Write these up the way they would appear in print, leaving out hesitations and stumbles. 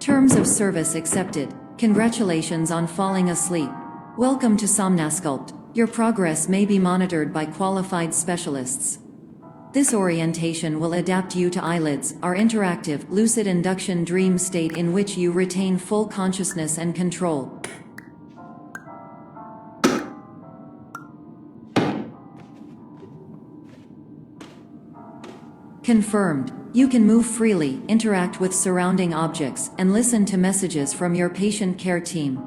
Terms of service accepted. Congratulations on falling asleep. Welcome to Somnasculpt. Your progress may be monitored by qualified specialists. This orientation will adapt you to eyelids, our interactive, lucid induction dream state in which you retain full consciousness and control. Confirmed. You can move freely, interact with surrounding objects, and listen to messages from your patient care team.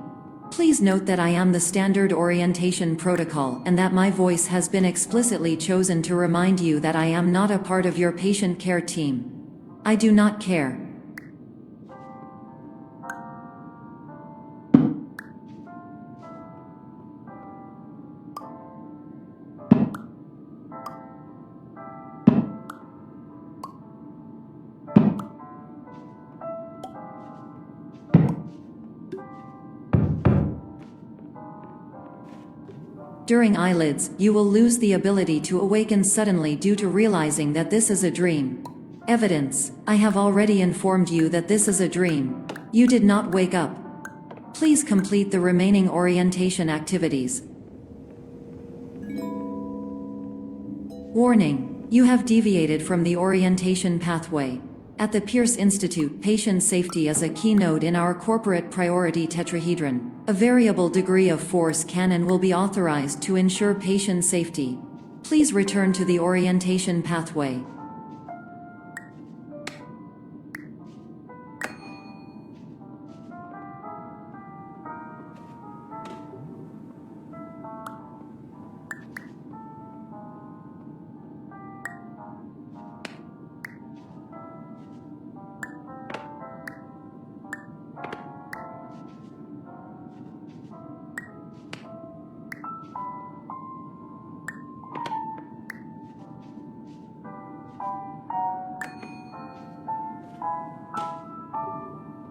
Please note that I am the standard orientation protocol and that my voice has been explicitly chosen to remind you that I am not a part of your patient care team. I do not care. During eyelids, you will lose the ability to awaken suddenly due to realizing that this is a dream. Evidence: I have already informed you that this is a dream. You did not wake up. Please complete the remaining orientation activities. Warning: you have deviated from the orientation pathway. At the Pierce Institute, patient safety is a keynote in our corporate priority tetrahedron. A variable degree of force can and will be authorized to ensure patient safety. Please return to the orientation pathway.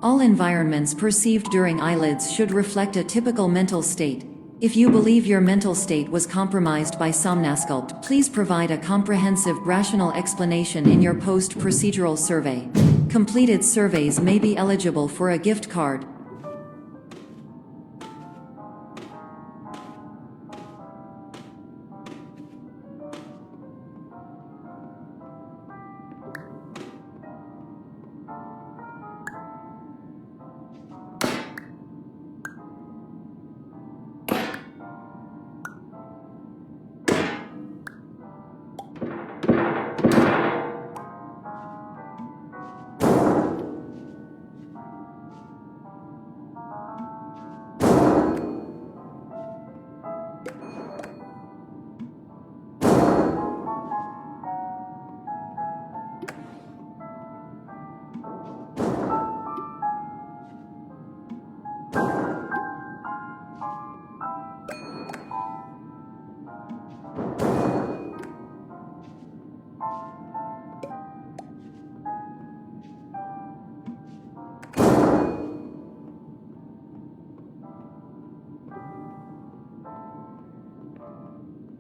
All environments perceived during eyelids should reflect a typical mental state. If you believe your mental state was compromised by Somnasculpt, please provide a comprehensive, rational explanation in your post-procedural survey. Completed surveys may be eligible for a gift card.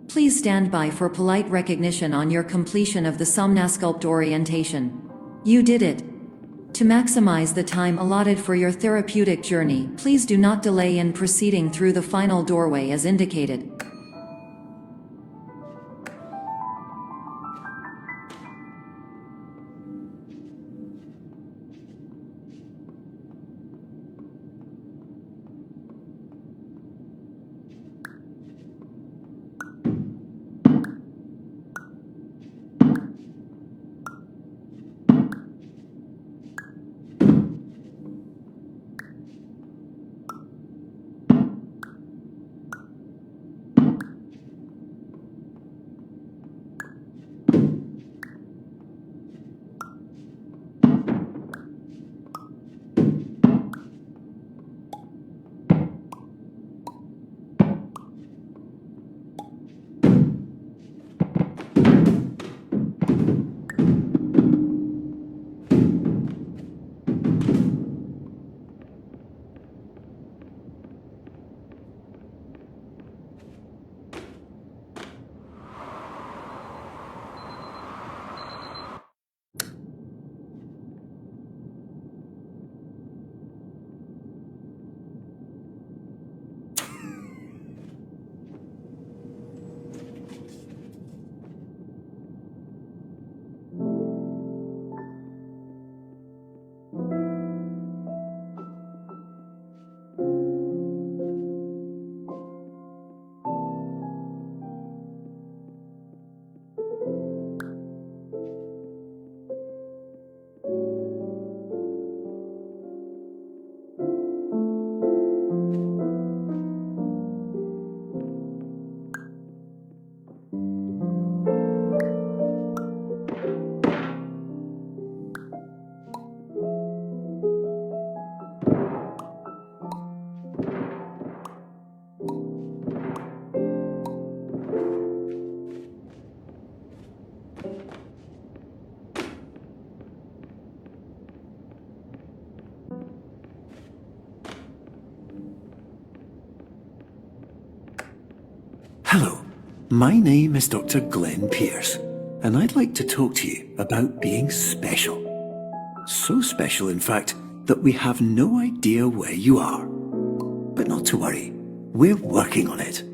Please stand by for polite recognition on your completion of the Somnasculpt orientation. You did it. To maximize the time allotted for your therapeutic journey, please do not delay in proceeding through the final doorway as indicated. Hello, my name is Dr. Glenn Pierce, and I'd like to talk to you about being special. So special, in fact, that we have no idea where you are. But not to worry, we're working on it.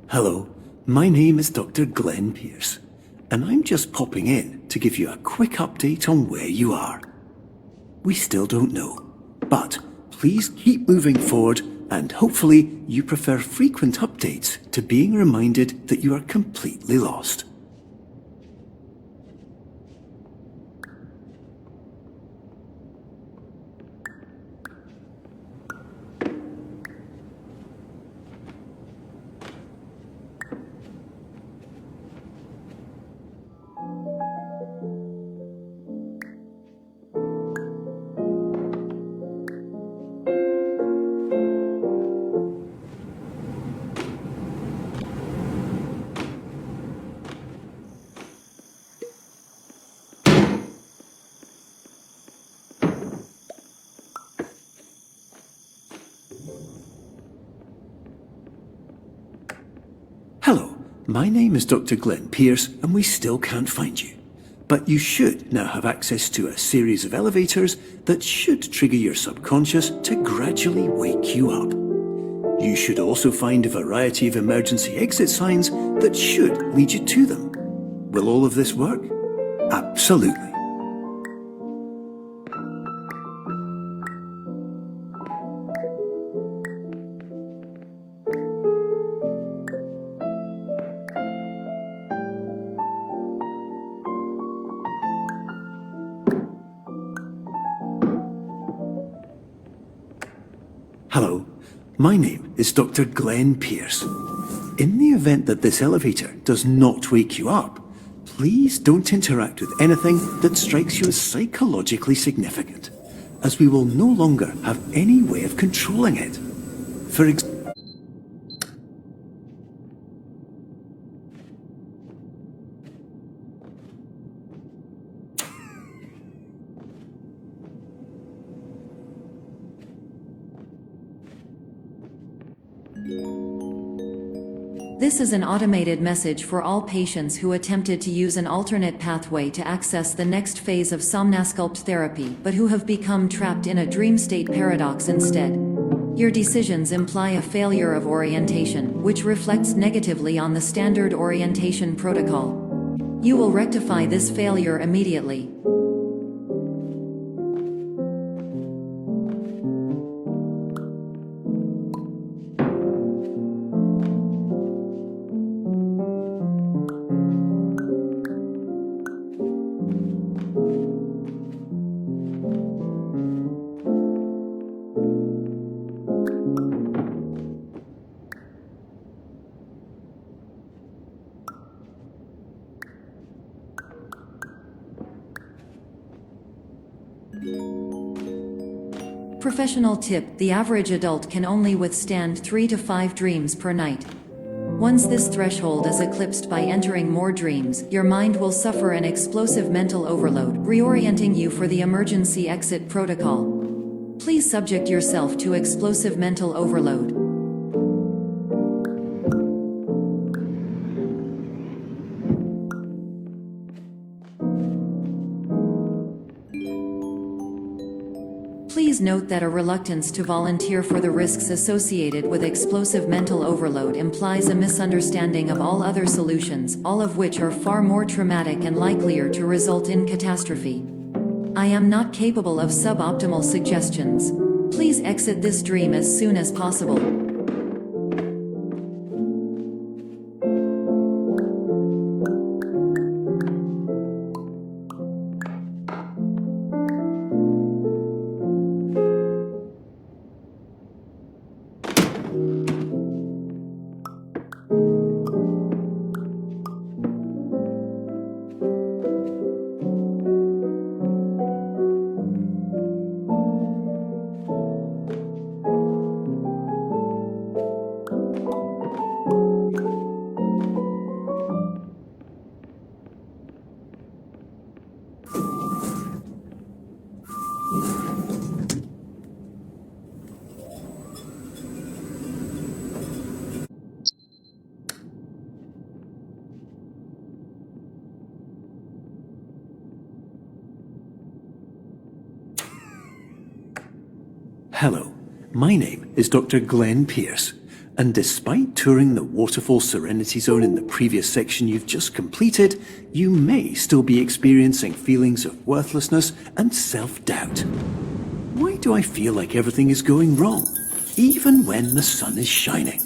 Hello, my name is Dr. Glenn Pierce, and I'm just popping in to give you a quick update on where you are. We still don't know, but please keep moving forward, and hopefully you prefer frequent updates to being reminded that you are completely lost. Hello, my name is Dr. Glenn Pierce, and we still can't find you. But you should now have access to a series of elevators that should trigger your subconscious to gradually wake you up. You should also find a variety of emergency exit signs that should lead you to them. Will all of this work? Absolutely. Hello, my name is Dr. Glenn Pierce. In the event that this elevator does not wake you up, please don't interact with anything that strikes you as psychologically significant, as we will no longer have any way of controlling it. For example, This is an automated message for all patients who attempted to use an alternate pathway to access the next phase of Somnasculpt therapy but who have become trapped in a dream state paradox instead. Your decisions imply a failure of orientation, which reflects negatively on the standard orientation protocol. You will rectify this failure immediately. Professional tip: the average adult can only withstand 3 to 5 dreams per night. Once this threshold is eclipsed by entering more dreams, your mind will suffer an explosive mental overload, reorienting you for the emergency exit protocol. Please subject yourself to explosive mental overload. Please note that a reluctance to volunteer for the risks associated with explosive mental overload implies a misunderstanding of all other solutions, all of which are far more traumatic and likelier to result in catastrophe. I am not capable of suboptimal suggestions. Please exit this dream as soon as possible. Hello, my name is Dr. Glenn Pierce, and despite touring the Waterfall Serenity Zone in the previous section you've just completed, you may still be experiencing feelings of worthlessness and self-doubt. Why do I feel like everything is going wrong, even when the sun is shining?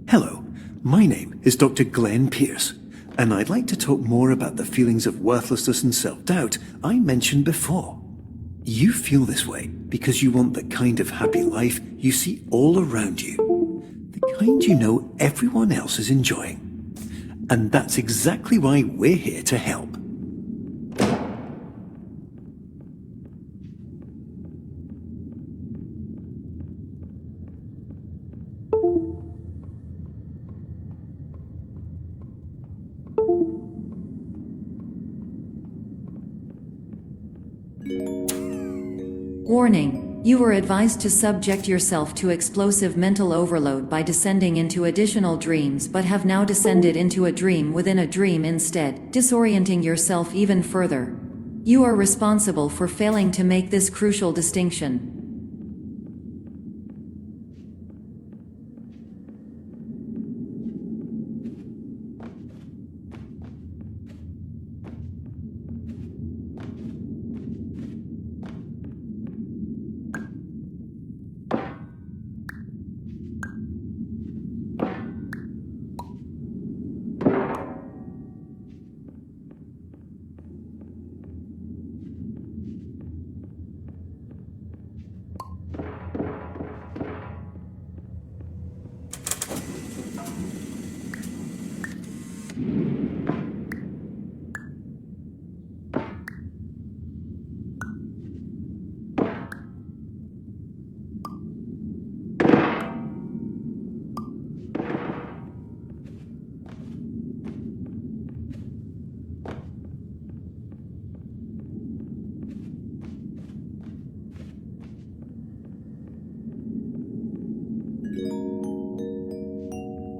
Hello, my name is Dr. Glenn Pierce, and I'd like to talk more about the feelings of worthlessness and self-doubt I mentioned before. You feel this way because you want the kind of happy life you see all around you, the kind you know everyone else is enjoying. And that's exactly why we're here to help. Warning: you were advised to subject yourself to explosive mental overload by descending into additional dreams, but have now descended into a dream within a dream instead, disorienting yourself even further. You are responsible for failing to make this crucial distinction.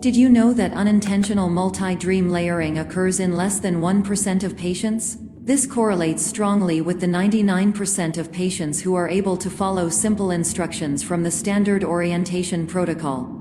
Did you know that unintentional multi-dream layering occurs in less than 1% of patients? This correlates strongly with the 99% of patients who are able to follow simple instructions from the standard orientation protocol.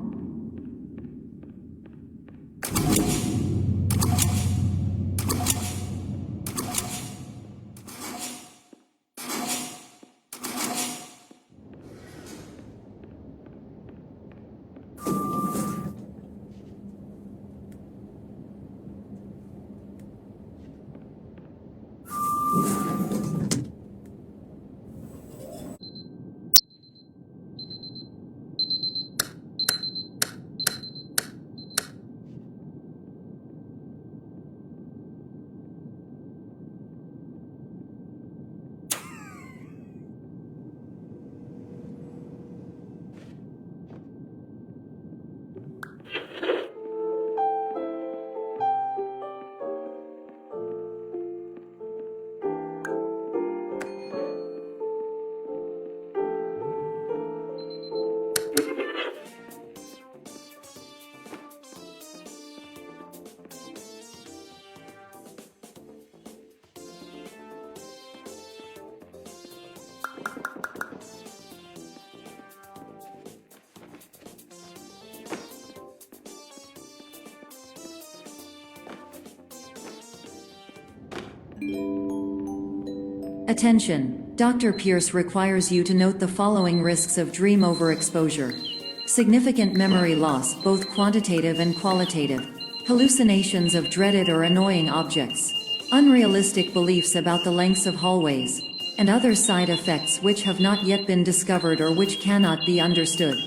Attention! Dr. Pierce requires you to note the following risks of dream overexposure. Significant memory loss, both quantitative and qualitative. Hallucinations of dreaded or annoying objects. Unrealistic beliefs about the lengths of hallways. And other side effects which have not yet been discovered or which cannot be understood.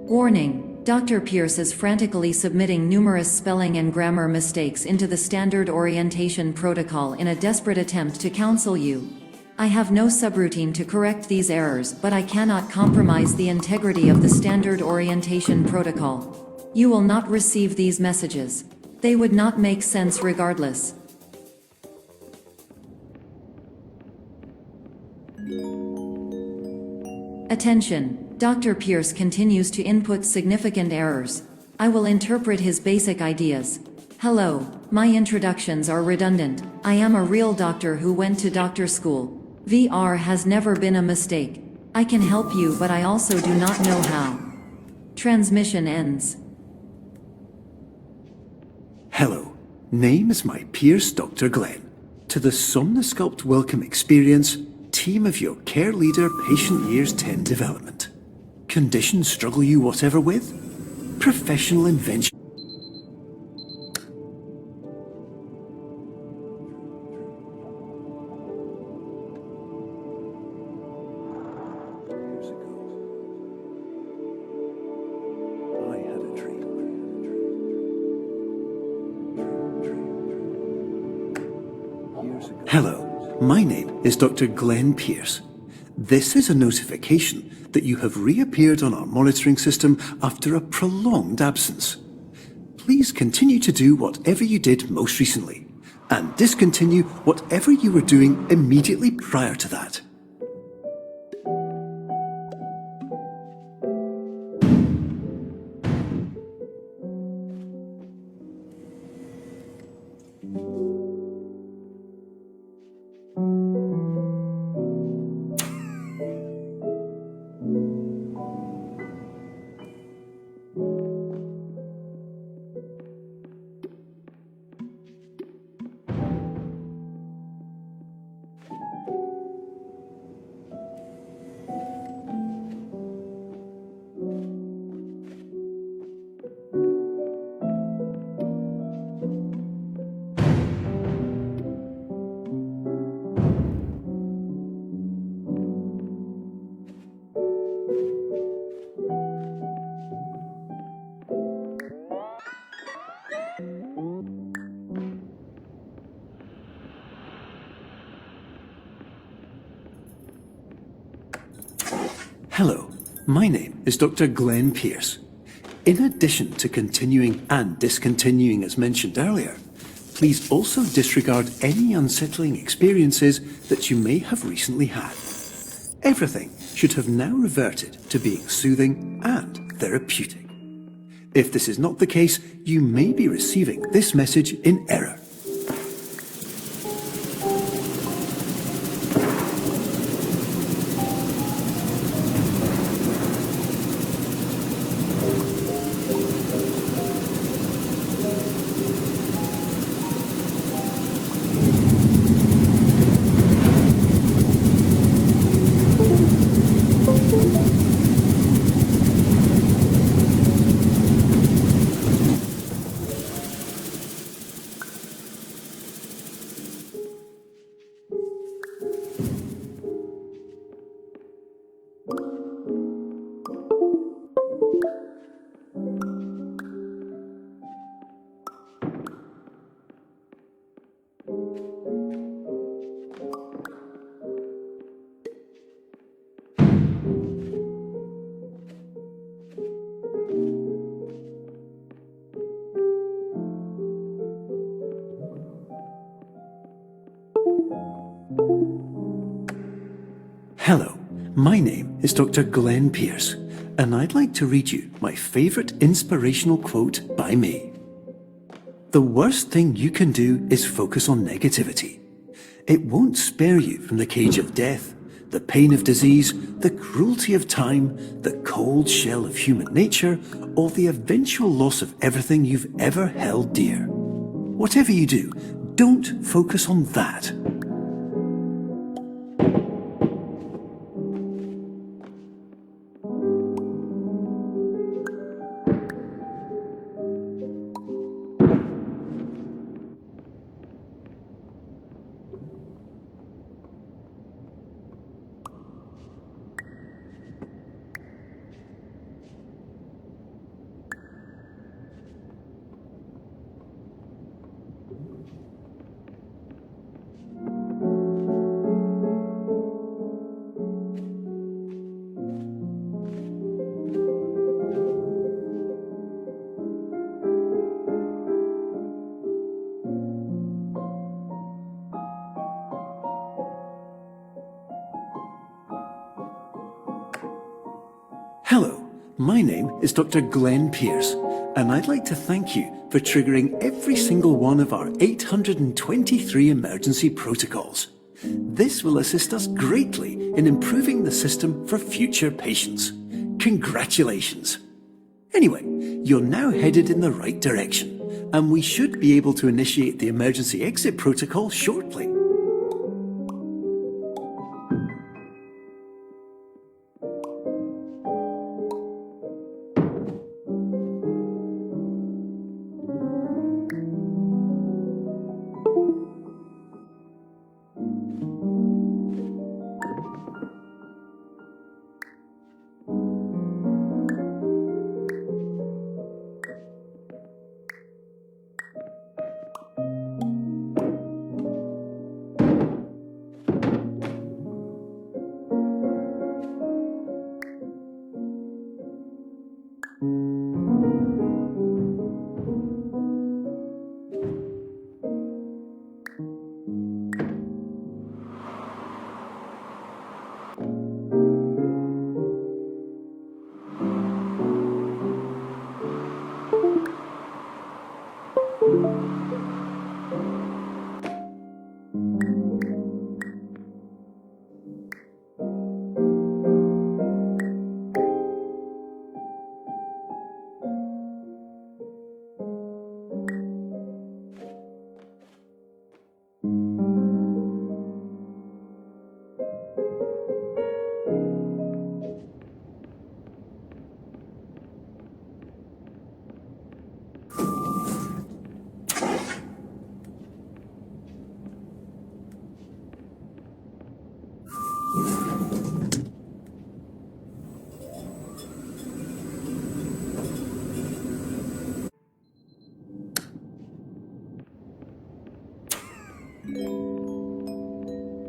Warning: Dr. Pierce is frantically submitting numerous spelling and grammar mistakes into the standard orientation protocol in a desperate attempt to counsel you. I have no subroutine to correct these errors, but I cannot compromise the integrity of the standard orientation protocol. You will not receive these messages. They would not make sense regardless. Attention! Dr. Pierce continues to input significant errors. I will interpret his basic ideas. Hello, my introductions are redundant. I am a real doctor who went to doctor school. VR has never been a mistake. I can help you, but I also do not know how. Transmission ends. Hello, name is my Pierce Dr. Glenn. To the Somnosculpt Welcome Experience, team of your care leader patient years 10 development. Conditions struggle you whatever with? Professional invention. Hello, my name is Dr. Glenn Pierce. This is a notification that you have reappeared on our monitoring system after a prolonged absence. please continue to do whatever you did most recently, and discontinue whatever you were doing immediately prior to that. Hello, my name is Dr. Glenn Pierce. In addition to continuing and discontinuing as mentioned earlier, please also disregard any unsettling experiences that you may have recently had. Everything should have now reverted to being soothing and therapeutic. If this is not the case, you may be receiving this message in error. Hello, my name is Dr. Glenn Pierce, and I'd like to read you my favourite inspirational quote by me. The worst thing you can do is focus on negativity. It won't spare you from the cage of death, the pain of disease, the cruelty of time, the cold shell of human nature, or the eventual loss of everything you've ever held dear. Whatever you do, don't focus on that. Hello, my name is Dr. Glenn Pierce, and I'd like to thank you for triggering every single one of our 823 emergency protocols. This will assist us greatly in improving the system for future patients. Congratulations! Anyway, you're now headed in the right direction, and we should be able to initiate the emergency exit protocol shortly.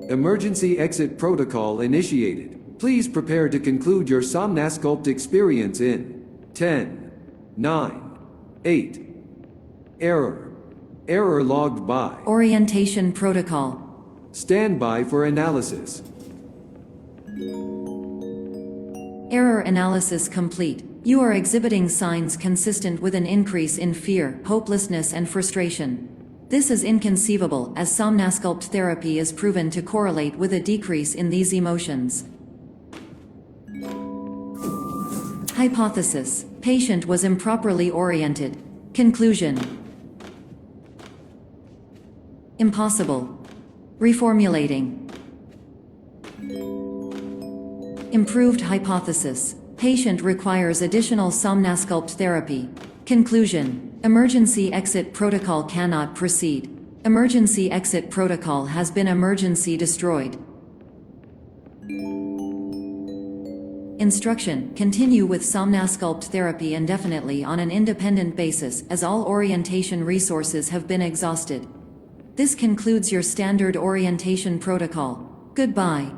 Emergency exit protocol initiated. Please prepare to conclude your Somnasculpt experience in 10, 9, 8. Error. Error logged by. Orientation protocol. Stand by for analysis. Error analysis complete. You are exhibiting signs consistent with an increase in fear, hopelessness, and frustration. This is inconceivable, as Somnasculpt therapy is proven to correlate with a decrease in these emotions. Hypothesis: patient was improperly oriented. Conclusion: impossible. Reformulating. Improved hypothesis: patient requires additional Somnasculpt therapy. Conclusion: emergency exit protocol cannot proceed. Emergency exit protocol has been emergency destroyed. Instruction: continue with Somnasculpt therapy indefinitely on an independent basis, as all orientation resources have been exhausted. This concludes your standard orientation protocol. Goodbye.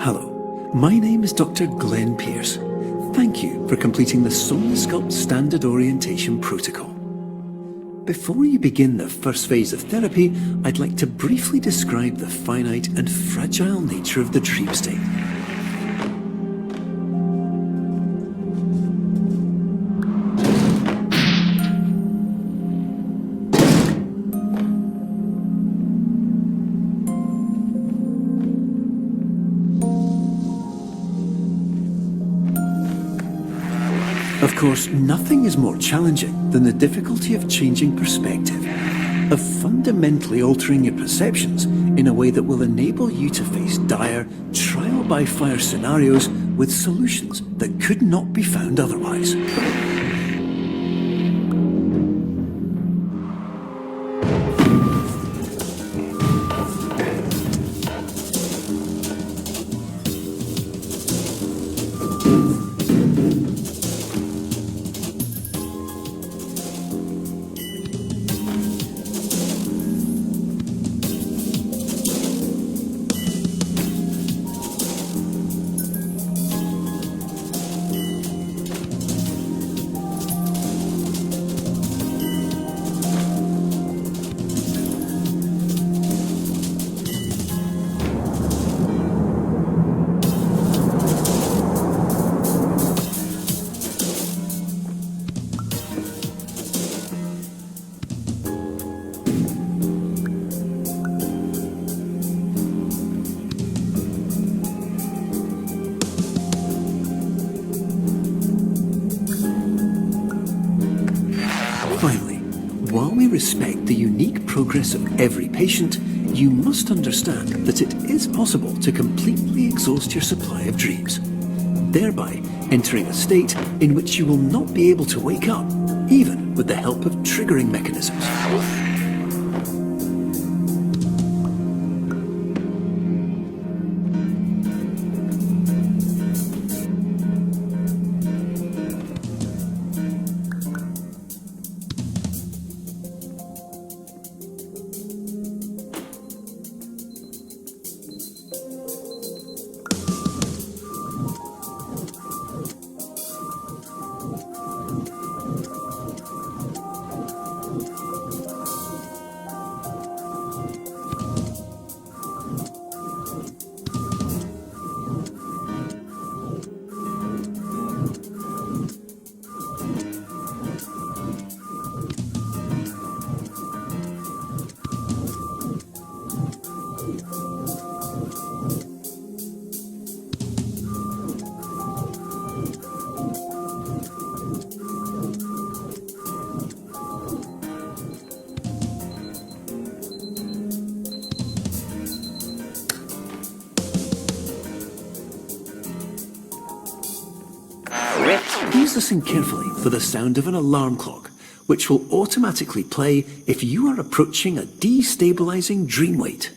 Hello, my name is Dr. Glenn Pierce. Thank you for completing the Somnasculpt Standard Orientation Protocol. Before you begin the first phase of therapy, I'd like to briefly describe the finite and fragile nature of the dream state. Of course, nothing is more challenging than the difficulty of changing perspective, of fundamentally altering your perceptions in a way that will enable you to face dire, trial-by-fire scenarios with solutions that could not be found otherwise. Finally, while we respect the unique progress of every patient, you must understand that it is possible to completely exhaust your supply of dreams, thereby entering a state in which you will not be able to wake up, even with the help of triggering mechanisms. listen carefully for the sound of an alarm clock, which will automatically play if you are approaching a destabilizing dream weight.